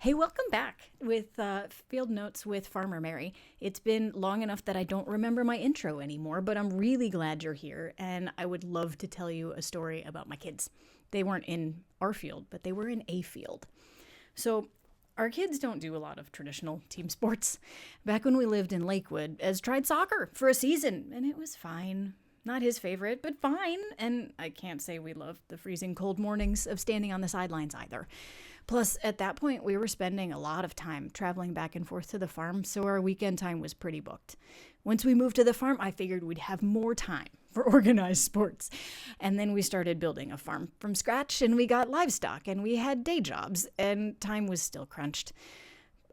Hey, welcome back with Field Notes with Farmer Mary. It's been long enough that I don't remember my intro anymore, but I'm really glad you're here, and I would love to tell you a story about my kids. They weren't in our field, but they were in a field. So, our kids don't do a lot of traditional team sports. Back when we lived in Lakewood, Ez tried soccer for a season, and it was fine. Not his favorite, but fine. And I can't say we loved the freezing cold mornings of standing on the sidelines either. Plus, at that point, we were spending a lot of time traveling back and forth to the farm, so our weekend time was pretty booked. Once we moved to the farm, I figured we'd have more time for organized sports. And then we started building a farm from scratch, and we got livestock, and we had day jobs, and time was still crunched.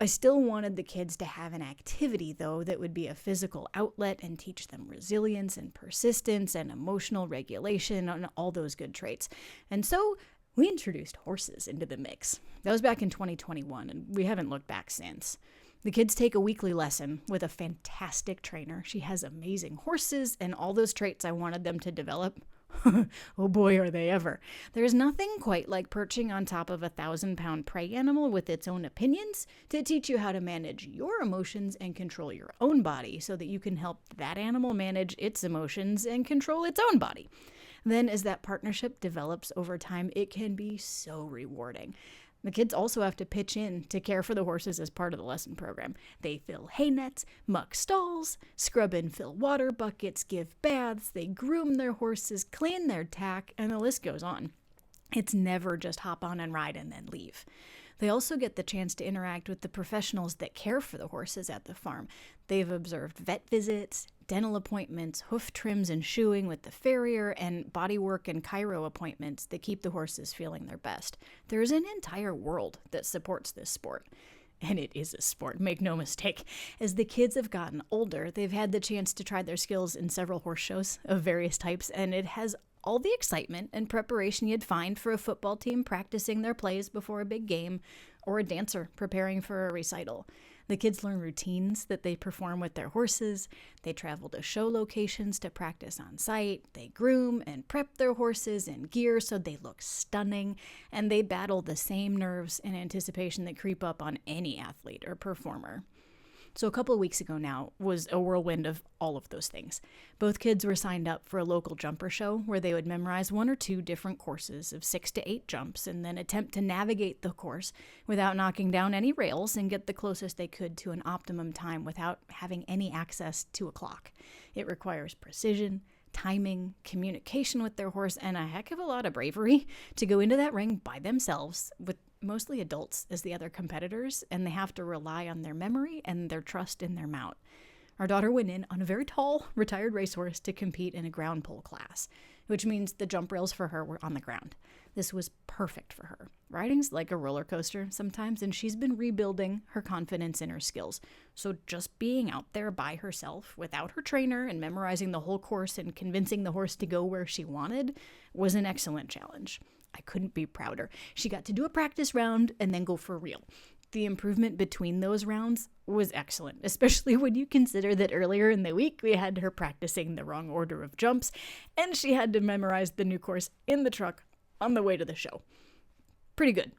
I still wanted the kids to have an activity, though, that would be a physical outlet and teach them resilience and persistence and emotional regulation and all those good traits. And so we introduced horses into the mix. That was back in 2021, and we haven't looked back since. The kids take a weekly lesson with a fantastic trainer. She has amazing horses and all those traits I wanted them to develop. Oh boy, are they ever. There's nothing quite like perching on top of a 1,000-pound prey animal with its own opinions to teach you how to manage your emotions and control your own body so that you can help that animal manage its emotions and control its own body. Then, as that partnership develops over time, it can be so rewarding. The kids also have to pitch in to care for the horses as part of the lesson program. They fill hay nets, muck stalls, scrub and fill water buckets, give baths, they groom their horses, clean their tack, and the list goes on. It's never just hop on and ride and then leave. They also get the chance to interact with the professionals that care for the horses at the farm. They've observed vet visits, dental appointments, hoof trims and shoeing with the farrier, and bodywork and chiro appointments that keep the horses feeling their best. There's an entire world that supports this sport. And it is a sport, make no mistake. As the kids have gotten older, they've had the chance to try their skills in several horse shows of various types, and it has all the excitement and preparation you'd find for a football team practicing their plays before a big game, or a dancer preparing for a recital. The kids learn routines that they perform with their horses, they travel to show locations to practice on site, they groom and prep their horses in gear so they look stunning, and they battle the same nerves and anticipation that creep up on any athlete or performer. So a couple of weeks ago now was a whirlwind of all of those things. Both kids were signed up for a local jumper show where they would memorize 1 or 2 different courses of 6 to 8 jumps and then attempt to navigate the course without knocking down any rails and get the closest they could to an optimum time without having any access to a clock. It requires precision, timing, communication with their horse, and a heck of a lot of bravery to go into that ring by themselves with mostly adults as the other competitors, and they have to rely on their memory and their trust in their mount. Our daughter went in on a very tall, retired racehorse to compete in a ground pole class, which means the jump rails for her were on the ground. This was perfect for her. Riding's like a roller coaster sometimes, and she's been rebuilding her confidence in her skills. So just being out there by herself without her trainer and memorizing the whole course and convincing the horse to go where she wanted was an excellent challenge. I couldn't be prouder. She got to do a practice round and then go for real. The improvement between those rounds was excellent, especially when you consider that earlier in the week we had her practicing the wrong order of jumps, and she had to memorize the new course in the truck on the way to the show. Pretty good.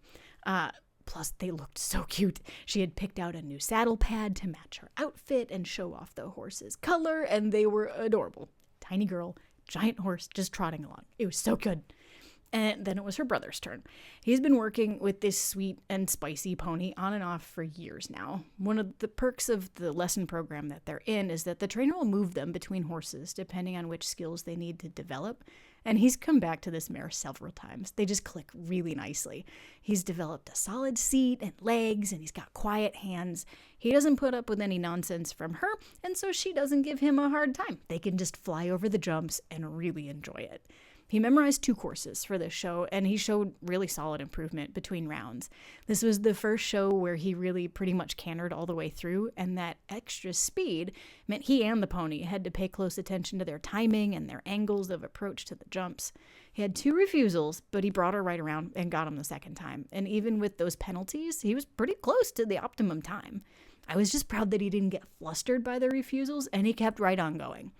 Plus, they looked so cute. She had picked out a new saddle pad to match her outfit and show off the horse's color, and they were adorable. Tiny girl, giant horse, just trotting along. It was so good. And then it was her brother's turn. He's been working with this sweet and spicy pony on and off for years now. One of the perks of the lesson program that they're in is that the trainer will move them between horses depending on which skills they need to develop. And he's come back to this mare several times. They just click really nicely. He's developed a solid seat and legs, and he's got quiet hands. He doesn't put up with any nonsense from her, and so she doesn't give him a hard time. They can just fly over the jumps and really enjoy it. He memorized 2 courses for this show, and he showed really solid improvement between rounds. This was the first show where he really pretty much cantered all the way through, and that extra speed meant he and the pony had to pay close attention to their timing and their angles of approach to the jumps. He had 2 refusals, but he brought her right around and got him the second time. And even with those penalties, he was pretty close to the optimum time. I was just proud that he didn't get flustered by the refusals, and he kept right on going.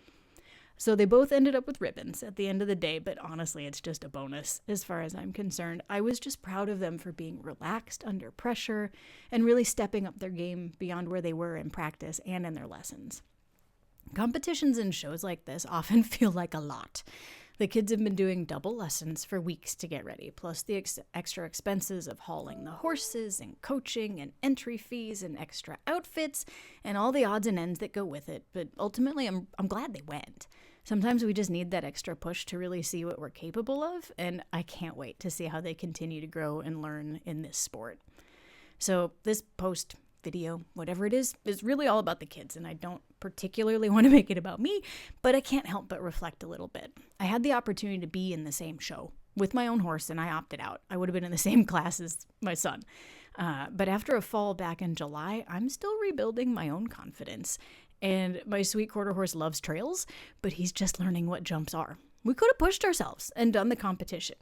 So they both ended up with ribbons at the end of the day, but honestly, it's just a bonus as far as I'm concerned. I was just proud of them for being relaxed under pressure and really stepping up their game beyond where they were in practice and in their lessons. Competitions and shows like this often feel like a lot. The kids have been doing double lessons for weeks to get ready, plus the extra expenses of hauling the horses and coaching and entry fees and extra outfits and all the odds and ends that go with it. But ultimately, I'm glad they went. Sometimes we just need that extra push to really see what we're capable of, and I can't wait to see how they continue to grow and learn in this sport. So this post, video, whatever it is really all about the kids, and I don't particularly want to make it about me, but I can't help but reflect a little bit. I had the opportunity to be in the same show with my own horse, and I opted out. I would have been in the same class as my son. But after a fall back in July, I'm still rebuilding my own confidence. And my sweet quarter horse loves trails, but he's just learning what jumps are. We could have pushed ourselves and done the competition.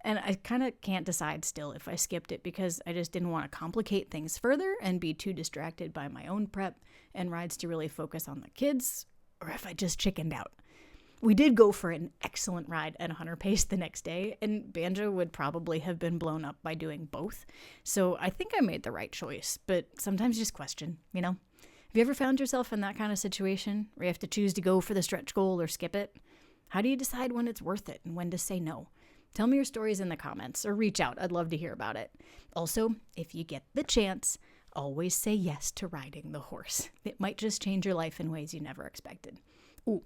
And I kind of can't decide still if I skipped it because I just didn't want to complicate things further and be too distracted by my own prep and rides to really focus on the kids, or if I just chickened out. We did go for an excellent ride at 100 pace the next day, and Banjo would probably have been blown up by doing both. So I think I made the right choice, but sometimes just question, you know? Have you ever found yourself in that kind of situation where you have to choose to go for the stretch goal or skip it? How do you decide when it's worth it and when to say no? Tell me your stories in the comments or reach out. I'd love to hear about it. Also, if you get the chance, always say yes to riding the horse. It might just change your life in ways you never expected. Ooh,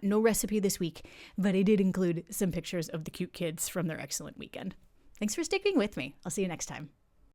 no recipe this week, but I did include some pictures of the cute kids from their excellent weekend. Thanks for sticking with me. I'll see you next time.